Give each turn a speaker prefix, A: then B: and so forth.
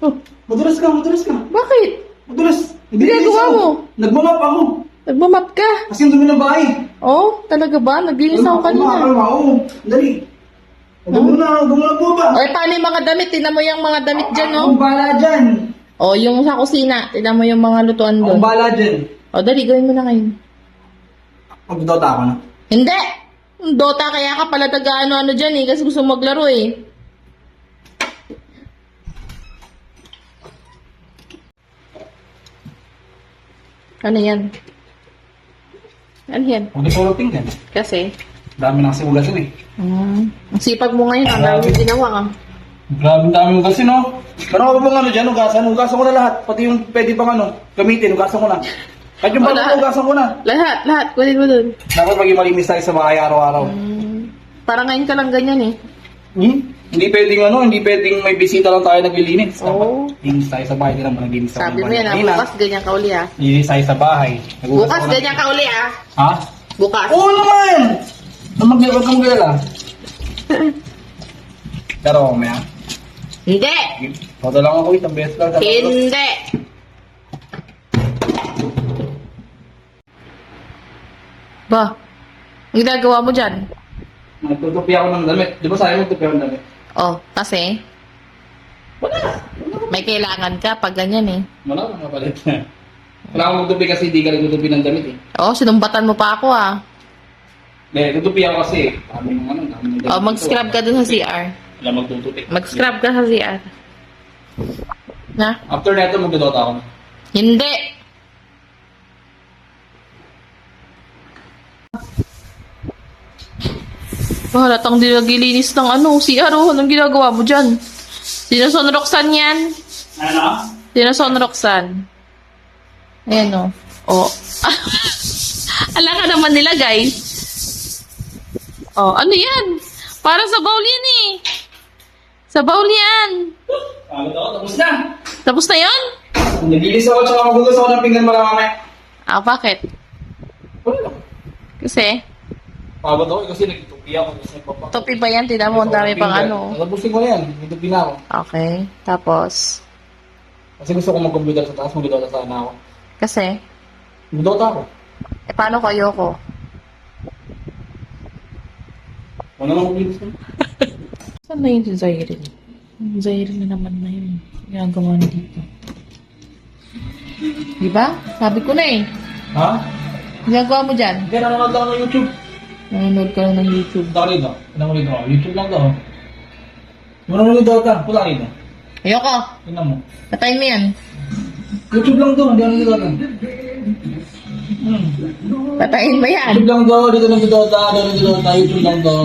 A: Oh,
B: Madulas ka, madulas ka.
A: bakit?
B: Madulas.
A: Ginagawa mo?
B: Nagmamap ako.
A: Nagmamap ka?
B: Kasi yung dumi ng bahay.
A: Oh, talaga ba? Naglinis ako kanina.
B: Oo, dali. Huwag mo na po ba?
A: O, paano yung mga damit? Tignan mo yung mga damit dyan, no?
B: Akong bala dyan.
A: O, yung sa kusina. Tignan mo yung mga lutuan
B: Akong
A: doon.
B: bala dyan.
A: O, dali, gawin mo na ngayon.
B: Magdota ako na.
A: Hindi! Dota, kaya ka pala taga-ano-ano dyan eh, kasi gusto mo maglaro eh. Ano yan? Ano yan?
B: Huwag ito tingnan.
A: Kasi?
B: Dami na kasi ugasin eh.
A: Ang sipag mo ngayon, ang dami yung ginawa ka.
B: Grabe dami ugasin, no? Meron ka ba bang ano dyan, ugasan? Ugasan ko na lahat. Pati yung pwede pang ano, gamitin, ugasan ko na. Kahit yung bago ko, ugasan ko na.
A: Lahat, kunin mo dun.
B: Dapat maging malinis tayo sa bahay araw-araw.
A: Parang ngayon ka lang ganyan eh.
B: Hindi pwedeng may bisita lang tayo naglilinis.
A: Oo.
B: Dapat linis tayo sa bahay, hindi naman naglinis sa
A: Sabi mo yan, bukas ganyan ka uli ah.
B: Linis tayo sa bahay. Nagugas
A: Bukas
B: ako na-
A: ganyan ka uli ah.
B: Ha?
A: Bukas.
B: Oo naman! Huwag kang magalala. Pero mamaya.
A: Hindi!
B: Todo lang ako, isang beses lang.
A: Hindi! Ba? Ang ginagawa mo dyan?
B: Nagtutupi ako ng damit. Di ba sa'yo magtupi ako ng damit?
A: Oh, kasi? May kailangan ka pag ganyan eh.
B: Wala akong mapalit. Wala akong magtupi kasi hindi ka nagtutupi ng damit eh.
A: Oh, sinumbatan mo pa ako ah.
B: Hindi, tutupi ako kasi. Dami ng ano, dami ng damit.
A: Oh, mag-scrub ka dun sa CR.
B: Wala magtutupi.
A: Mag-scrub ka sa CR. Na?
B: After neto, magdodota ako.
A: Hindi! Halatang di naglilinis ng ano, CR oh. Anong ginagawa mo dyan? Sino Son Roxanne yan?
B: Ano?
A: Sino Son Roxanne? Ayan oh. Oh. Ala ka naman nila, guys. Oh, ano yan? Para sa bowl yan eh. Sa bowl yan.
B: Tapos na.
A: Tapos na yun?
B: Naglilis ako tsaka magugas ako ng pinggan maramamay.
A: Ah, bakit?
B: Wala lang.
A: Kasi,
B: Pagod ako kasi nagtutupi ako. Kasi nagpapakot.
A: topi ba yan? Tignan mo, ang dami pang ano.
B: Natapusin ko na yan. Nagtutupi na ako.
A: Okay. Tapos,
B: Kasi gusto ko mag-computer sa taas. Mag-dota sana ako.
A: kasi,
B: Mag-dota ako.
A: paano ko ayoko?
B: Ano lang mag-linis ko?
A: Saan na yun si Zaire? Yung Zaire na naman na yun. Ginagawa na dito. Di ba? Sabi ko na eh.
B: Ha?
A: Ginagawa mo dyan.
B: Hindi, nanonood lang ako ng YouTube.
A: Nanonood ka lang ng YouTube.
B: Punta ka rito. Punta ko rito. YouTube lang to. Nanonood ng Dota. Punta ka rito.
A: Ayoko.
B: Tingnan mo.
A: Patayin mo yan.
B: YouTube lang to. Hindi ako nag-Dota.
A: Patayin mo yan.
B: YouTube lang to. Dito nag-Dota. Dito nag-Dota. YouTube lang to.